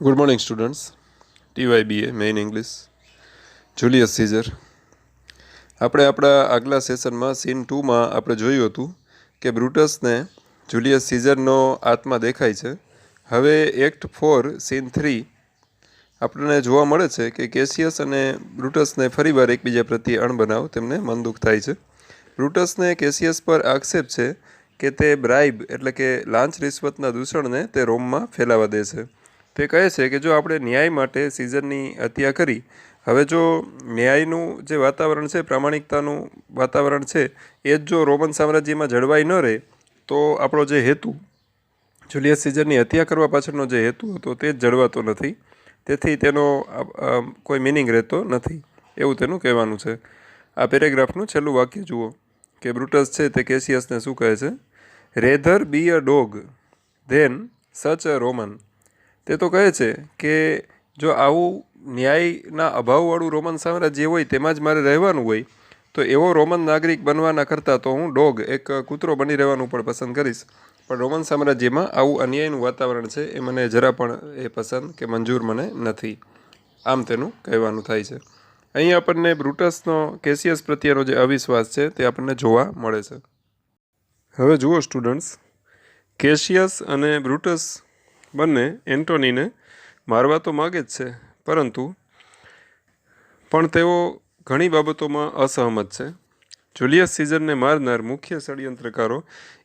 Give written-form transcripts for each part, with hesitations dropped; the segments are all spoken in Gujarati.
Good morning students. TYBA main English Julius Caesar. આપણે આપણા આગલા સેશનમાં સીન 2માં આપણે જોયું હતું કે બ્રુટસને જુલિયસ સીઝરનો આત્મા દેખાય છે. હવે એક્ટ 4 સીન 3 આપણને જોવા મળે છે કે કેસિયસ અને બ્રુટસને ફરીવાર એકબીજા પ્રત્યે અણબનાવ તેમને મનદુખ થાય છે. બ્રુટસને કેસિયસ પર આક્ષેપ છે કે તે બ્રાઇબ એટલે કે લાંચ રિશ્વતના દૂષણને તે રોમમાં ફેલાવા દે છે. તે કહે છે કે જો આપણે ન્યાય માટે સીઝરની હત્યા કરી, હવે જો ન્યાયનું જે વાતાવરણ છે, પ્રામાણિકતાનું વાતાવરણ છે, એ જ જો રોમન સામ્રાજ્યમાં જળવાઈ ન રહે તો આપણો જે હેતુ જુલિયસ સીઝરની હત્યા કરવા પાછળનો જે હેતુ હતો તે જ જળવાતો નથી. તેથી તેનો કોઈ મિનિંગ રહેતો નથી, એવું તેનું કહેવાનું છે. આ પેરેગ્રાફનું છેલ્લું વાક્ય જુઓ કે બ્રુટસ છે તે કેસિયસને શું કહે છે? Rather be a dog than such a Roman. તે તો કહે છે કે જો આવું ન્યાયના અભાવવાળું રોમન સામ્રાજ્ય હોય તેમાં જ મારે રહેવાનું હોય તો એવો રોમન નાગરિક બનવાના કરતાં તો હું ડોગ, એક કૂતરો બની રહેવાનું પણ પસંદ કરીશ. પણ રોમન સામ્રાજ્યમાં આવું અન્યાયનું વાતાવરણ છે એ મને જરા પણ એ પસંદ કે મંજૂર મને નથી. આમ તેનું કહેવાનું થાય છે. અહીં આપણને બ્રુટસનો કેસિયસ પ્રત્યેનો જે અવિશ્વાસ છે તે આપણને જોવા મળે છે. હવે જુઓ સ્ટુડન્ટ્સ, કેસિયસ અને બ્રુટસ બંને એન્ટોનીને મારવા તો માગે જ છે, પરંતુ પણ તેઓ ઘણી બાબતોમાં અસહમત છે. જુલિયસ સીઝરને મારનાર મુખ્ય ષડયંત્રકારો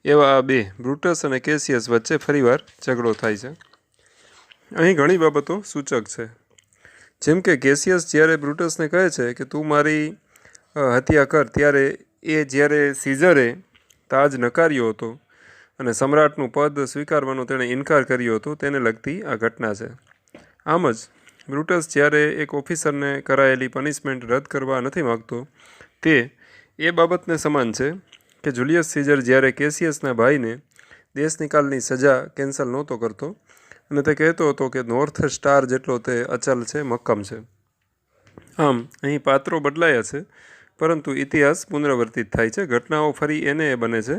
એવા આ બે બ્રુટસ અને કેસિયસ વચ્ચે ફરીવાર ઝઘડો થાય છે. અહીં ઘણી બાબતો સૂચક છે. જેમ કે કેસિયસ જ્યારે બ્રુટસને કહે છે કે તું મારી હત્યા કર, ત્યારે જ્યારે સીઝરે તાજ નકાર્યો હતો અને સમ્રાટનું પદ સ્વીકારવાનો તેણે ઇનકાર કર્યો હતો તેને લગતી આ ઘટના છે. આમ જ બ્રુટસ જ્યારે એક ઓફિસરને કરાયેલી પનિશમેન્ટ રદ કરવા નથી માગતો તે એ બાબતને સમાન છે કે જુલિયસ સીઝર જ્યારે કેસિયસના ભાઈને દેશ નિકાલની સજા કેન્સલ નહોતો કરતો અને તે કહેતો હતો કે નોર્થ સ્ટાર જેટલો તે અચલ છે, મક્કમ છે. આમ અહીં પાત્રો બદલાયા છે, પરંતુ ઇતિહાસ પુનરાવર્તિત થાય છે. ઘટનાઓ ફરી એને એ બને છે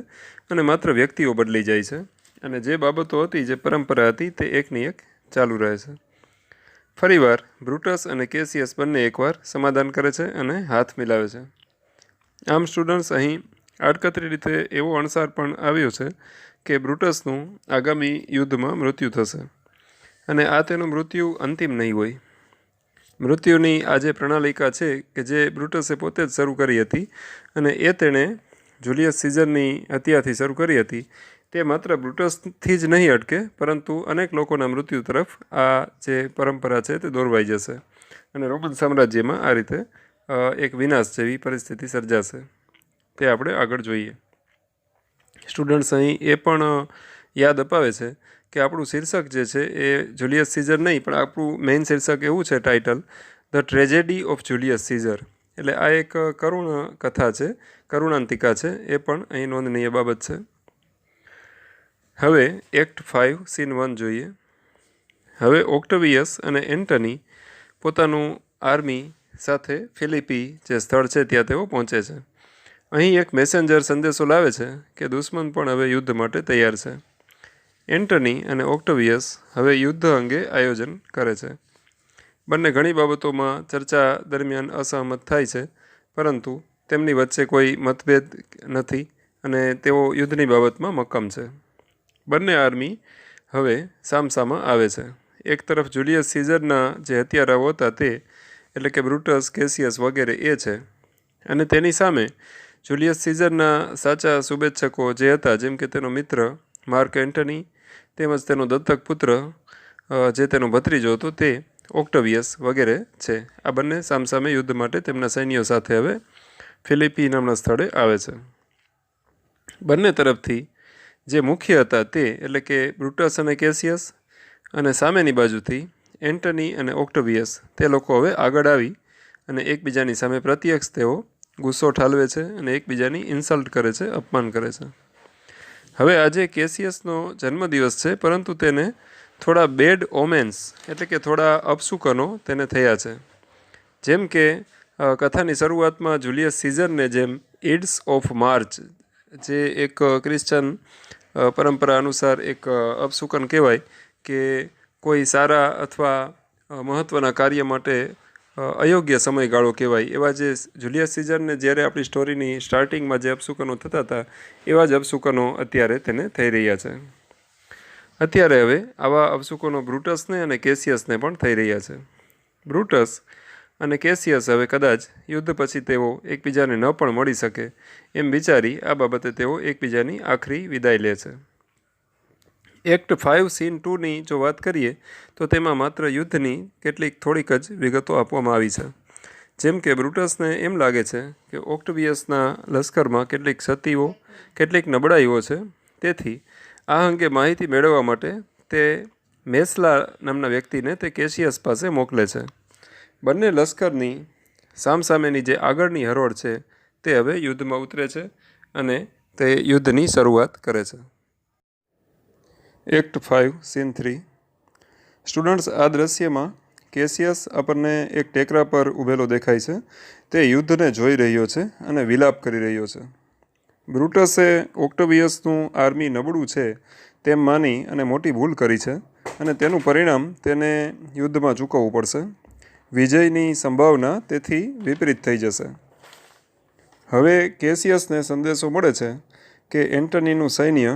અને માત્ર વ્યક્તિઓ બદલી જાય છે અને જે બાબતો હતી, જે પરંપરા હતી, તે એકની એક ચાલુ રહે છે. ફરીવાર બ્રુટસ અને કેસિયસ બંને એકવાર સમાધાન કરે છે અને હાથ મિલાવે છે. આમ સ્ટુડન્ટ્સ, અહીં આડકતરી રીતે એવો અણસાર પણ આવ્યો છે કે બ્રુટસનું આગામી યુદ્ધમાં મૃત્યુ થશે અને આ તેનું મૃત્યુ અંતિમ નહીં હોય. મૃત્યુની આ જે પ્રણાલિકા છે કે જે બ્રુટસે પોતે જ શરૂ કરી હતી અને એ તેણે જુલિયસ સીઝરની હત્યાથી શરૂ કરી હતી, તે માત્ર બ્રુટસથી જ નહીં અટકે, પરંતુ અનેક લોકોના મૃત્યુ તરફ આ જે પરંપરા છે તે દોરવાઈ જશે અને રોમન સામ્રાજ્યમાં આ રીતે એક વિનાશ જેવી પરિસ્થિતિ સર્જાશે. તે આપણે આગળ જોઈએ. સ્ટુડન્ટ્સ, અહીં એ પણ યાદ અપાવે છે કે આપણું શીર્ષક જે છે એ જુલિયસ સીઝર નહીં, પણ આપણું મેઇન શીર્ષક એવું છે, title the tragedy of Julius Caesar. એટલે આ એક કરુણ કથા છે, કરુણાંતિકા છે. એ પણ અહીં નોંધનીય બાબત છે. હવે એક્ટ 5 સીન 1 જોઈએ. હવે ઓક્ટેવિયસ અને એન્ટની પોતાનું આર્મી સાથે ફિલિપી જે સ્થળ છે ત્યાં તેઓ પહોંચે છે. અહીં એક મેસેન્જર સંદેશો લાવે છે કે દુશ્મન પણ હવે યુદ્ધ માટે તૈયાર છે. એન્ટની અને ઓક્ટેવિયસ હવે યુદ્ધ અંગે આયોજન કરે છે. બંને ઘણી બાબતોમાં ચર્ચા દરમિયાન અસહમત થાય છે, પરંતુ તેમની વચ્ચે કોઈ મતભેદ નથી અને તેઓ યુદ્ધની બાબતમાં મક્કમ છે. બંને આર્મી હવે સામસામા આવે છે. એક તરફ જુલિયસ સીઝરના જે હત્યારાઓ હતા તે, એટલે કે બ્રુટસ, કેસિયસ વગેરે એ છે, અને તેની સામે જુલિયસ સીઝરના સાચા શુભેચ્છકો જે હતા, જેમ કે તેનો મિત્ર માર્ક એન્ટની તેમજ તેનો દત્તક પુત્ર જે તેનો ભત્રીજો હતો તે ઓક્ટેવિયસ વગેરે છે. આ બંને સામસામે યુદ્ધ માટે તેમના સૈન્યો સાથે હવે ફિલિપી નામના સ્થળે આવે છે. બંને તરફથી જે મુખ્ય હતા તે, એટલે કે બ્રુટસ અને કેસિયસ, અને સામેની બાજુથી એન્ટની અને ઓક્ટેવિયસ, તે લોકો હવે આગળ આવી અને એકબીજાની સામે પ્રત્યક્ષ તેઓ ગુસ્સો ઠાલવે છે અને એકબીજાની ઇન્સલ્ટ કરે છે, અપમાન કરે છે. હવે આજે કેસિયસનો જન્મદિવસ છે, પરંતુ તેને થોડા બેડ ઓમેન્સ, એટલે કે થોડા અપશુકનો તેને થયા છે. જેમ કે કથાની શરૂઆતમાં જુલિયસ સીઝરને જેમ ઇડ્સ ઓફ માર્ચ, જે એક ક્રિશ્ચન પરંપરા અનુસાર એક અપશુકન કહેવાય કે કોઈ સારા અથવા મહત્ત્વના કાર્ય માટે અયોગ્ય સમયગાળો કહેવાય એવા જે જુલિયસ સીઝરને જ્યારે આપણી સ્ટોરીની સ્ટાર્ટિંગમાં જે અપશુકનો થતા હતા એવા જ અપશુકનો અત્યારે તેને થઈ રહ્યા છે. અત્યારે હવે આવા અપશુકનો બ્રુટસને અને કેસિયસને પણ થઈ રહ્યા છે. બ્રુટસ અને કેસિયસ હવે કદાચ યુદ્ધ પછી તેઓ એકબીજાને ન પણ મળી શકે એમ વિચારી આ બાબતે તેઓ એકબીજાની આખરી વિદાય લે છે. એક્ટ 5 સીન 2ની જો વાત કરીએ તો તેમાં માત્ર યુદ્ધની કેટલીક થોડીક જ વિગતો આપવામાં આવી છે. જેમ કે બ્રુટસને એમ લાગે છે કે ઓક્ટવિયસના લશ્કરમાં કેટલીક ક્ષતિઓ, કેટલીક નબળાઈઓ છે. તેથી આ અંગે માહિતી મેળવવા માટે તે મેસલા નામના વ્યક્તિને તે કેસિયસ પાસે મોકલે છે. બંને લશ્કરની સામસામેની જે આગળની હરોળ છે તે હવે યુદ્ધમાં ઉતરે છે અને તે યુદ્ધની શરૂઆત કરે છે. Act 5 scene 3. સ્ટુડન્ટ્સ, આ દ્રશ્યમાં કેસિયસ આપણને એક ટેકરા પર ઊભેલો દેખાય છે. તે યુદ્ધને જોઈ રહ્યો છે અને વિલાપ કરી રહ્યો છે. બ્રુટસે ઓક્ટવિયસનું આર્મી નબળું છે તેમ માની અને મોટી ભૂલ કરી છે અને તેનું પરિણામ તેને યુદ્ધમાં ચૂકવવું પડશે. વિજયની સંભાવના તેથી વિપરીત થઈ જશે. હવે કેસિયસને સંદેશો મળે છે કે એન્ટનીનું સૈન્ય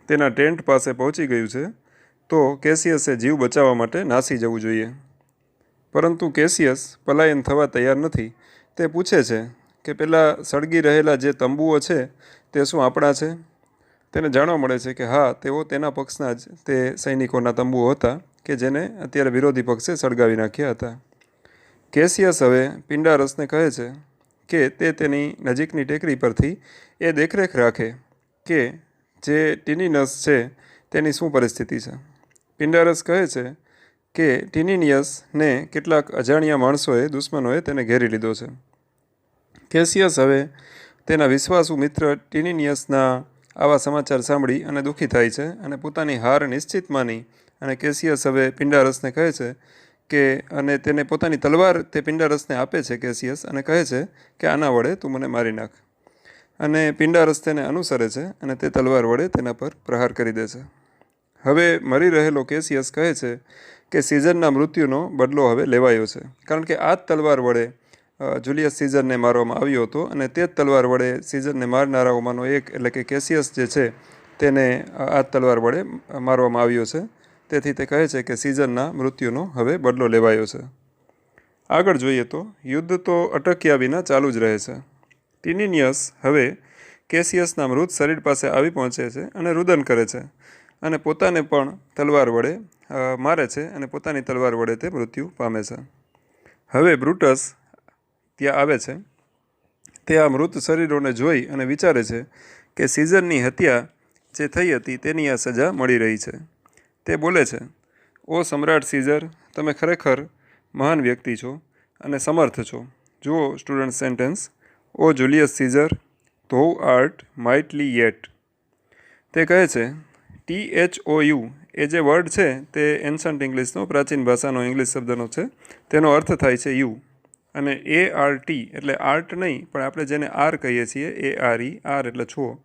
તેના ટેન્ટ પાસે પહોંચી ગયું છે, તો કેસિયસે જીવ બચાવવા માટે નાસી જવું જોઈએ. પરંતુ કેસિયસ પલાયન થવા તૈયાર નથી. તે પૂછે છે કે પેલા સળગી રહેલા જે તંબુઓ છે તે શું આપણા છે? તેને જાણવા મળે છે કે હા, તેઓ તેના પક્ષના જ તે સૈનિકોના તંબુઓ હતા કે જેને અત્યારે વિરોધી પક્ષે સળગાવી નાખ્યા હતા. કેસિયસ હવે પિંડારસને કહે છે કે તે તેની નજીકની ટેકરી પરથી એ દેખરેખ રાખે કે જે ટિનિનસ છે તેની શું પરિસ્થિતિ છે. પિંડારસ કહે છે કે ટિનિનિયસને કેટલાક અજાણ્યા માણસોએ, દુશ્મનોએ તેને ઘેરી લીધો છે. કેસિયસ હવે તેના વિશ્વાસુ મિત્ર ટિનિનિયસના આવા સમાચાર સાંભળી અને દુઃખી થાય છે અને પોતાની હાર નિશ્ચિત માની અને કેસિયસ હવે પિંડારસને કહે છે કે અને તેને પોતાની તલવાર તે પિંડારસને આપે છે કેસિયસ અને કહે છે કે આના વડે તું મને મારી નાખ. અને પિંડારસ તેને અનુસરે છે અને તે તલવાર વડે તેના પર પ્રહાર કરી દે છે. હવે મરી રહેલો કેસિયસ કહે છે કે સીઝરના મૃત્યુનો બદલો હવે લેવાયો છે, કારણ કે આ જ તલવાર વડે જુલિયસ સીઝરને મારવામાં આવ્યો હતો અને તે જ તલવાર વડે સીઝરને મારનારાઓમાંનો એક એટલે કે કેસિયસ જે છે તેને આ જ તલવાર વડે મારવામાં આવ્યો છે. તેથી તે કહે છે કે સીઝરના મૃત્યુનો હવે બદલો લેવાયો છે. આગળ જોઈએ તો યુદ્ધ તો અટક્યા વિના ચાલુ જ રહે છે. ટિનિનિયસ હવે કેસિયસના મૃત શરીર પાસે આવી પહોંચે છે અને રુદન કરે છે અને પોતાને પણ તલવાર વડે મારે છે અને પોતાની તલવાર વડે તે મૃત્યુ પામે છે. હવે બ્રુટસ ત્યાં આવે છે. તે આ મૃત શરીરોને જોઈ અને વિચારે છે કે સીઝરની હત્યા જે થઈ હતી તેની આ સજા મળી રહી છે. તે બોલે છે, ઓ સમ્રાટ સીઝર, તમે ખરેખર મહાન વ્યક્તિ છો અને સમર્થ છો. જુઓ સ્ટુડન્ટ સેન્ટેન્સ. ઓ જુલિયસ સીઝર, ધોઉ આર્ટ માઇટલી યેટ. તે કહે છે THOU એ જે વર્ડ છે તે એન્શન્ટ ઇંગ્લિશનો, પ્રાચીન ભાષાનો ઇંગ્લિશ શબ્દનો છે. તેનો અર્થ થાય છે યુ. અને ART એટલે આર્ટ નહીં, પણ આપણે જેને આર કહીએ છીએ, ARE, આર એટલે છો,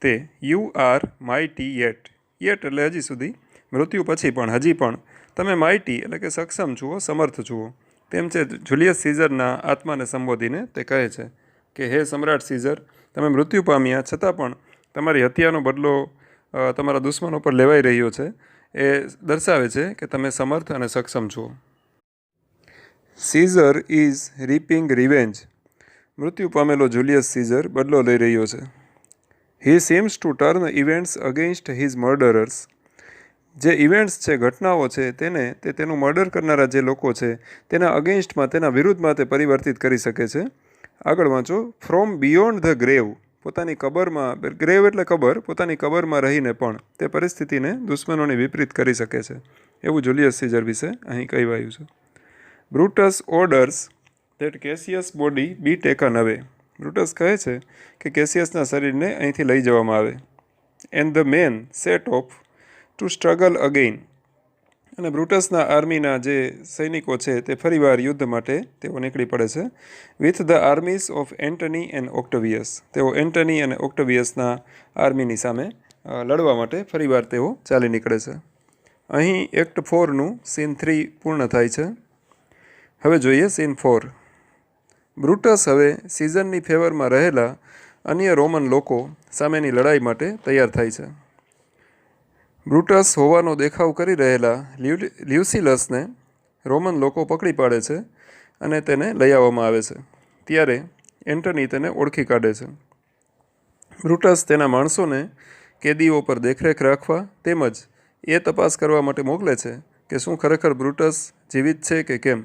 તે you are mighty yet. Yet એટલે હજી સુધી, મૃત્યુ પછી પણ, હજી પણ તમે માઇટી એટલે કે સક્ષમ છુઓ, સમર્થ છુઓ. તેમ છે જુલિયસ સીઝરના આત્માને સંબોધીને તે કહે છે કે હે સમ્રાટ સીઝર, તમે મૃત્યુ પામ્યા છતાં પણ તમારી હત્યાનો બદલો તમારા દુશ્મનો પર લેવાઈ રહ્યો છે. એ દર્શાવે છે કે તમે સમર્થ અને સક્ષમ છો. Caesar is reaping revenge. મૃત્યુ પામેલો જુલિયસ સીઝર બદલો લઈ રહ્યો છે. He seems to turn events against his murderers. જે ઇવેન્ટ્સ છે, ઘટનાઓ છે, તે તેનું મર્ડર કરનારા જે લોકો છે તેના અગેન્સ્ટમાં, તેના વિરુદ્ધમાં તે પરિવર્તિત કરી શકે છે. આગળ વાંચો. From beyond the grave. પોતાની કબરમાં, ગ્રેવ એટલે કબર, પોતાની કબરમાં રહીને પણ તે પરિસ્થિતિને દુશ્મનોની વિપરીત કરી શકે છે. એવું જુલિયસ સીઝર વિશે અહીં કહેવાયું છે. Brutus orders that Cassius body be taken away. Brutus કહે છે કે કેસિયસના શરીરને અહીંથી લઈ જવામાં આવે. And the men set off to struggle again. અને બ્રુટસના આર્મીના જે સૈનિકો છે તે ફરીવાર યુદ્ધ માટે તેઓ નીકળી પડે છે. With the armies of Antony and Octavius. તેઓ એન્ટની અને ઓક્ટવિયસના આર્મીની સામે લડવા માટે ફરીવાર તેઓ ચાલી નીકળે છે. અહીં એક્ટ 4નું સીન 3 પૂર્ણ થાય છે. હવે જોઈએ સીન 4. બ્રુટસ હવે સીઝરની ફેવરમાં રહેલા અન્ય રોમન લોકો સામેની લડાઈ માટે તૈયાર થાય છે. બ્રુટસ હોવાનો દેખાવ કરી રહેલા લ્યુસિલસને રોમન લોકો પકડી પાડે છે અને તેને લઈ આવવામાં આવે છે. ત્યારે એન્ટની તેને ઓળખી કાઢે છે. બ્રુટસ તેના માણસોને કેદીઓ પર દેખરેખ રાખવા તેમજ એ તપાસ કરવા માટે મોકલે છે કે શું ખરેખર બ્રુટસ જીવિત છે કે કેમ.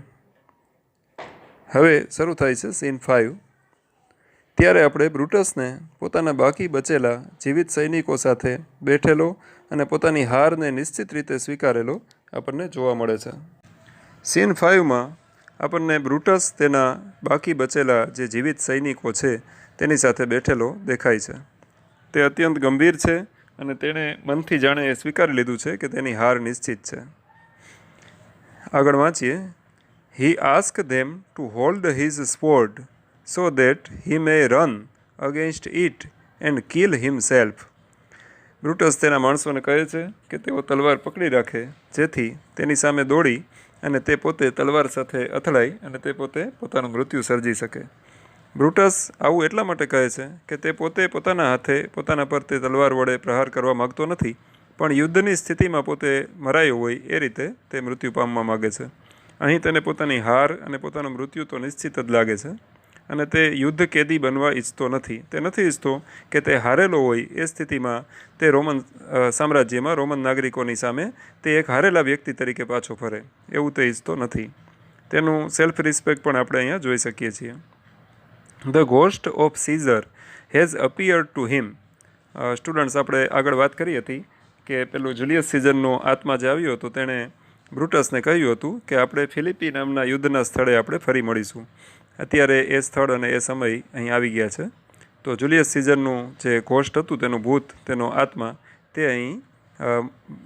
હવે શરૂ થાય છે સીન 5. ત્યારે આપણે બ્રુટસને પોતાના બાકી બચેલા જીવિત સૈનિકો સાથે બેઠેલો અને પોતાની હારને નિશ્ચિત રીતે સ્વીકારેલો આપણને જોવા મળે છે. સીન 5માં આપણને બ્રુટસ તેના બાકી બચેલા જે જીવિત સૈનિકો છે તેની સાથે બેઠેલો દેખાય છે. તે અત્યંત ગંભીર છે અને તેણે મનથી જાણે એ સ્વીકારી લીધું છે કે તેની હાર નિશ્ચિત છે. આગળ વાંચીએ. He asked them to hold his sword so that he may run against it and kill himself. Brutus તેના માણસોને કહે છે કે તેઓ તલવાર પકડી રાખે જેથી તેની સામે દોડી અને તે પોતે તલવાર સાથે અથડાઈ અને તે પોતે પોતાનું મૃત્યુ સર્જી શકે. બ્રુટસ આવું એટલા માટે કહે છે કે તે પોતે પોતાના હાથે પોતાના પર તે તલવાર વડે પ્રહાર કરવા માગતો નથી, પણ યુદ્ધની સ્થિતિમાં પોતે મરાયો હોય એ રીતે તે મૃત્યુ પામવા માગે છે. અહીં તેને પોતાની હાર અને પોતાનું મૃત્યુ તો નિશ્ચિત જ લાગે છે અને તે યુદ્ધ કેદી બનવા ઈચ્છતો નથી. તે નથી ઈચ્છતો કે તે હારેલો હોય એ સ્થિતિમાં તે રોમન સામ્રાજ્યમાં રોમન નાગરિકોની સામે તે એક હારેલા વ્યક્તિ તરીકે પાછો ફરે, એવું તે ઈચ્છતો નથી. તેનું સેલ્ફ રિસ્પેક્ટ પણ આપણે અહીંયા જોઈ શકીએ છીએ. The ghost of Caesar has appeared to him. Students, આપણે આગળ વાત કરી હતી કે પેલું જુલિયસ સીઝરનો આત્મા જે આવ્યો હતો તેણે બ્રુટસને કહ્યું હતું કે આપણે ફિલિપી નામના યુદ્ધના સ્થળે આપણે ફરી મળીશું. અત્યારે એ સ્થળ અને એ સમય અહીં આવી ગયા છે. તો જુલિયસ સીઝરનું જે ઘોસ્ટ હતું, તેનું ભૂત, તેનો આત્મા, તે અહીં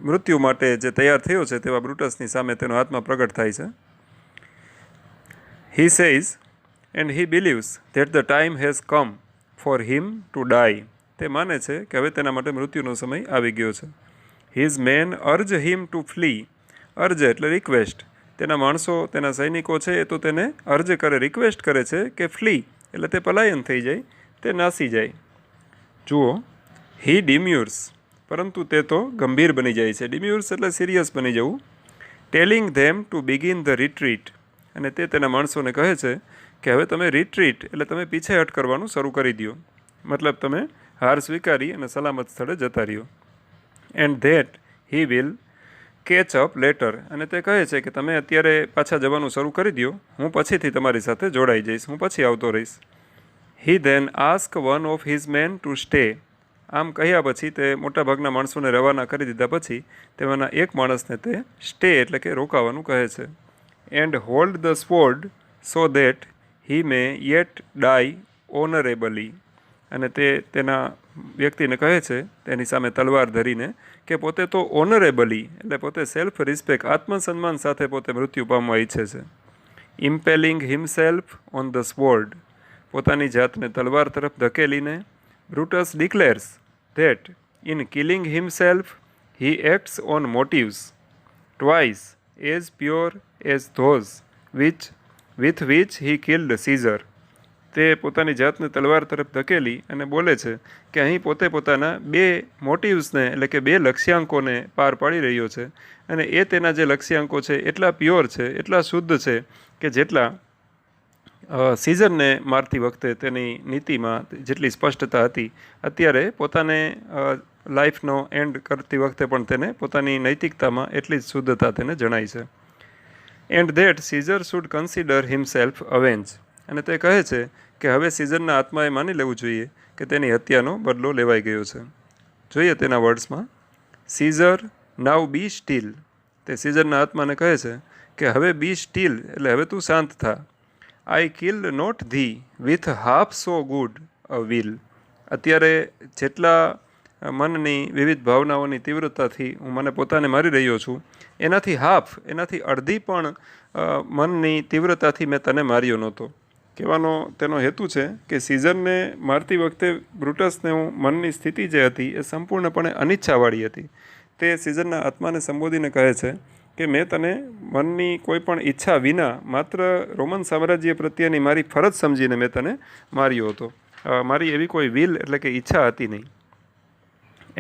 મૃત્યુ માટે જે તૈયાર થયો છે તેવા બ્રુટસની સામે તેનો આત્મા પ્રગટ થાય છે. He says and he believes that the time has come for him to die. તે માને છે કે હવે તેના માટે મૃત્યુનો સમય આવી ગયો છે. His men urge him to flee. Urge એટલે રિક્વેસ્ટ. તેના માણસો, તેના સૈનિકો છે એ તો તેને અર્જ કરે, રિક્વેસ્ટ કરે છે કે ફ્લી એટલે તે પલાયન થઈ જાય, તે નાસી જાય. જુઓ, હી ડિમ્યુર્સ, પરંતુ તે તો ગંભીર બની જાય છે. ડિમ્યુર્સ એટલે સિરિયસ બની જવું. Telling them to begin the retreat. અને તે તેના માણસોને કહે છે કે હવે તમે રિટ્રીટ એટલે તમે પીછેહટ કરવાનું શરૂ કરી દો, મતલબ તમે હાર સ્વીકારી અને સલામત સ્થળે જતા રહ્યો. And that he will catch up letter. અને તે કહે છે કે તમે અત્યારે પાછા જવાનું શરૂ કરી દો, હું પછીથી તમારી સાથે જોડાઈ જઈશ, હું પછી આવતો રહીશ. He then ask one of his men to stay. આમ કહ્યા પછી તે મોટાભાગના માણસોને રવાના કરી દીધા પછી તેમાંના એક માણસને તે સ્ટે એટલે કે રોકાવાનું કહે છે. And hold the sword so that he may yet die honourably. અને તે તેના વ્યક્તિને કહે છે તેની સામે તલવાર ધરીને કે પોતે તો ઓનરેબલી એટલે પોતે સેલ્ફ રિસ્પેક્ટ, આત્મસન્માન સાથે પોતે મૃત્યુ પામવા ઈચ્છે છે. Impaling himself on the sword. પોતાની જાતને તલવાર તરફ ધકેલીને Brutus declares that in killing himself he acts on motives twice as pure as those with which he killed Caesar. તે પોતાની જાતને તલવાર તરફ ધકેલી અને બોલે છે કે અહીં પોતે પોતાના બે મોટિવ્સને એટલે કે બે લક્ષ્યાંકોને પાર પાડી રહ્યો છે અને એ તેના જે લક્ષ્યાંકો છે એટલા પ્યોર છે, એટલા શુદ્ધ છે કે જેટલા સીઝરને મારતી વખતે તેની નીતિમાં જેટલી સ્પષ્ટતા હતી, અત્યારે પોતાને લાઈફનો એન્ડ કરતી વખતે પણ તેને પોતાની નૈતિકતામાં એટલી જ શુદ્ધતા તેને જણાય છે. And that Caesar should consider himself avenge. અને તે કહે છે કે હવે સીઝરના આત્માએ માની લેવું જોઈએ કે તેની હત્યાનો બદલો લેવાઈ ગયો છે. જોઈએ તેના વર્ડ્સમાં. સીઝર નાવ બી સ્ટીલ. તે સીઝરના આત્માને કહે છે કે હવે બી સ્ટીલ એટલે હવે તું શાંત થા. I killed not thee with half so good a will. અત્યારે જેટલા મનની વિવિધ ભાવનાઓની તીવ્રતાથી હું મને પોતાને મારી રહ્યો છું એનાથી હાફ, એનાથી અડધી પણ મનની તીવ્રતાથી મેં તને માર્યો નહોતો. કહેવાનો તેનો હેતુ છે કે સીઝરને મારતી વખતે બ્રુટસને મનની સ્થિતિ જે હતી એ સંપૂર્ણપણે અનિચ્છાવાળી હતી. તે સીઝરના આત્માને સંબોધીને કહે છે કે મેં તને મનની કોઈ પણ ઈચ્છા વિના માત્ર રોમન સામ્રાજ્ય પ્રત્યેની મારી ફરજ સમજીને મેં તને માર્યો હતો. મારી એવી કોઈ વિલ એટલે કે ઈચ્છા હતી નહીં.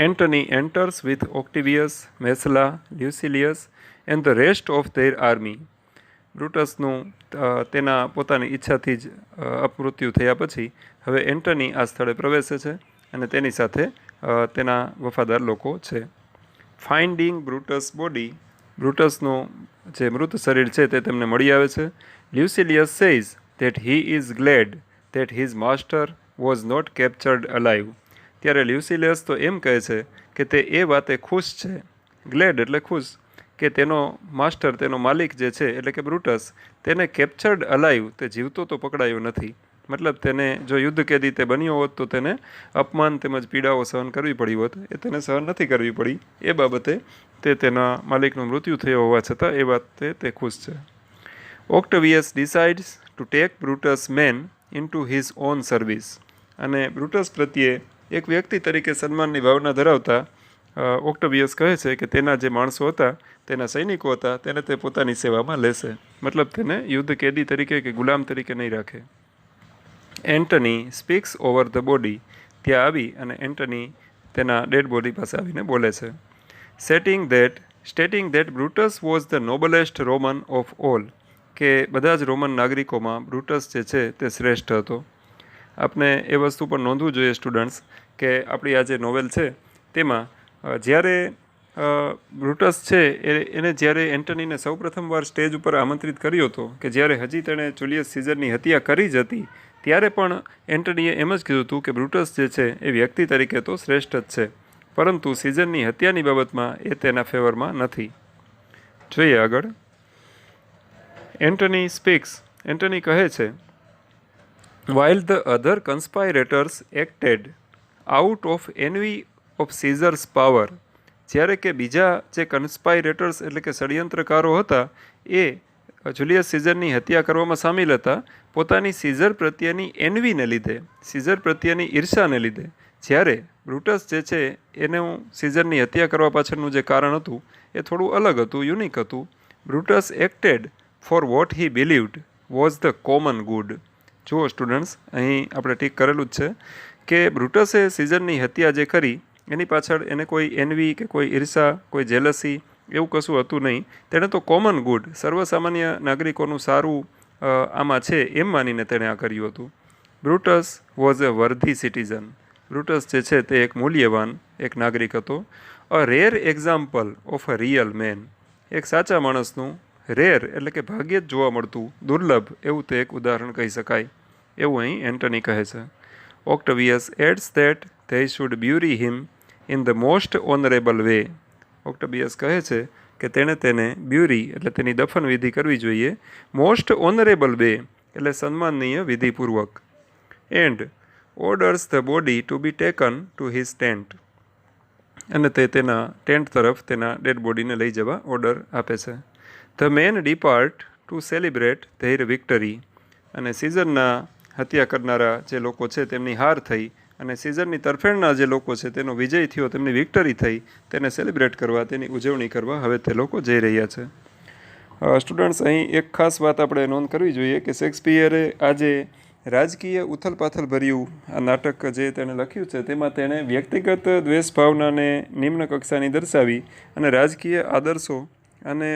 Antony enters with Octavius, Messala, Lucilius and the rest of their army. બ્રુટસનું તેના પોતાની ઈચ્છાથી જ અપમૃત્યુ થયા પછી હવે એન્ટની આ સ્થળે પ્રવેશે છે અને તેની સાથે તેના વફાદાર લોકો છે. Finding Brutus body. બ્રુટસનું જે મૃત શરીર છે તે તેમને મળી આવે છે. Lucilius says that he is glad that his master was not captured alive. ત્યારે લ્યુસિલિયસ તો એમ કહે છે કે તે એ વાતે ખુશ છે, ગ્લેડ એટલે ખુશ, કે તેનો માસ્ટર, તેનો માલિક જે છે એટલે કે બ્રુટસ, તેને કેપ્ચર્ડ અલાઇવ, તે જીવતો તો પકડાયો નથી. મતલબ તેને જો યુદ્ધ કેદી તે બન્યો હોત તો તેને અપમાન તેમજ પીડાઓ સહન કરવી પડી હોત. એ તેને સહન નથી કરવી પડી. એ બાબતે તે તેના માલિકનું મૃત્યુ થયો હોવા છતાં એ વાતે તે ખુશ છે. Octavius decides to take Brutus men into his own service. અને બ્રુટસ પ્રત્યે એક વ્યક્તિ તરીકે સન્માનની ભાવના ધરાવતા ઓક્ટવિયસ કહે છે કે તેના જે માણસો હતા, તેના સૈનિકો હતા, તેને તે પોતાની સેવામાં લેશે. મતલબ તેને યુદ્ધ કેદી તરીકે કે ગુલામ તરીકે નહીં રાખે. Anton speaks over the body. ત્યાં આવી અને એન્ટની તેના ડેડ બોડી પાસે આવીને બોલે છે. Stating that Brutus was the noblest Roman of all. કે બધા જ રોમન નાગરિકોમાં બ્રુટસ જે છે તે શ્રેષ્ઠ હતો. આપણે એ વસ્તુ પણ નોંધવું જોઈએ સ્ટુડન્ટ્સ કે આપણી આ જે નોવેલ છે તેમાં જ્યારે બ્રુટસ છે એને જ્યારે એન્ટનીને સૌપ્રથમવાર સ્ટેજ ઉપર આમંત્રિત કર્યો હતો, કે જ્યારે હજી તેણે જુલિયસ સીઝરની હત્યા કરી જ હતી, ત્યારે પણ એન્ટનીએ એમ જ કીધું હતું કે બ્રુટસ જે છે એ વ્યક્તિ તરીકે તો શ્રેષ્ઠ જ છે, પરંતુ સીઝરની હત્યાની બાબતમાં એ તેના ફેવરમાં નથી. જોઈએ આગળ. Anton speaks. એન્ટની કહે છે, while the other conspirators acted out of envy of Caesar's power. જ્યારે કે બીજા જે કન્સ્પાયરેટર્સ એટલે કે ષડયંત્રકારો હતા એ જુલિયસ સીઝરની હત્યા કરવામાં સામેલ હતા પોતાની સીઝર પ્રત્યેની એનવીને લીધે, સીઝર પ્રત્યેની ઈર્ષાને લીધે. જ્યારે બ્રુટસ જે છે એનું સીઝરની હત્યા કરવા પાછળનું જે કારણ હતું એ થોડું અલગ હતું, યુનિક હતું. Brutus acted for what he believed was the common good. જુઓ સ્ટુડન્ટ્સ, અહીં આપણે ટીક કરેલું જ છે કે બ્રુટસે સીઝરની હત્યા જે કરી એની પાછળ એને કોઈ એનવી કે કોઈ ઈર્ષા, કોઈ જેલસી એવું કશું હતું નહીં. તેણે તો કોમન ગુડ, સર્વસામાન્ય નાગરિકોનું સારું આમાં છે એમ માનીને તેણે આ કર્યું હતું. Brutus was a worthy citizen. Brutus જે છે તે એક મૂલ્યવાન એક નાગરિક હતો. A rare example of a real man. એક સાચા માણસનું રેર એટલે કે ભાગ્યે જ જોવા મળતું, દુર્લભ એવું તે એક ઉદાહરણ કહી શકાય, એવું અહીં એન્ટની કહે છે. Octavius adds that they should bury him in the most honorable way. Octavius કહે છે કે તેને બ્યુરી એટલે તેની દફન વિધિ કરવી જોઈએ મોસ્ટ ઓનરેબલ વે એટલે સન્માનનીય વિધિપૂર્વક. And orders the body to be taken to his tent. અને તે તેના ટેન્ટ તરફ તેના ડેડ બોડીને લઈ જવા ઓર્ડર આપે છે. The men depart to celebrate their victory. અને સીઝરના હત્યા કરનારા જે લોકો છે તેમની હાર થઈ અને સીઝરની તરફેણના જે લોકો છે તેનો વિજય થયો, તેમની વિક્ટરી થઈ, તેને સેલિબ્રેટ કરવા, તેની ઉજવણી કરવા હવે તે લોકો જઈ રહ્યા છે. સ્ટુડન્ટ્સ, અહીં એક ખાસ વાત આપણે નોંધ કરવી જોઈએ કે શેક્સપિયરે આજે રાજકીય ઉથલપાથલ ભર્યું આ નાટક જે તેણે લખ્યું છે તેમાં તેણે વ્યક્તિગત દ્વેષ ભાવનાને નિમ્ન કક્ષાની દર્શાવી અને રાજકીય આદર્શો અને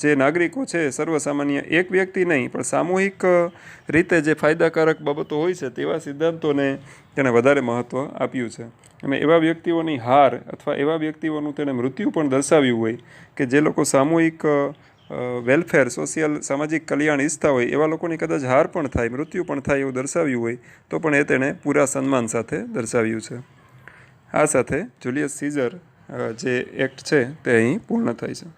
જે નાગરિકો છે સર્વસામાન્ય, એક વ્યક્તિ નહીં પણ સામૂહિક રીતે જે ફાયદાકારક બાબતો હોય છે તેવા સિદ્ધાંતોને તેને વધારે મહત્ત્વ આપ્યું છે. અને એવા વ્યક્તિઓની હાર અથવા એવા વ્યક્તિઓનું તેને મૃત્યુ પણ દર્શાવ્યું હોય કે જે લોકો સામૂહિક વેલફેર, સોશિયલ, સામાજિક કલ્યાણ ઈચ્છતા હોય એવા લોકોની કદાચ હાર પણ થાય, મૃત્યુ પણ થાય એવું દર્શાવ્યું હોય તો પણ એ તેણે પૂરા સન્માન સાથે દર્શાવ્યું છે. આ સાથે જુલિયસ સીઝર જે એક્ટ છે તે અહીં પૂર્ણ થાય છે.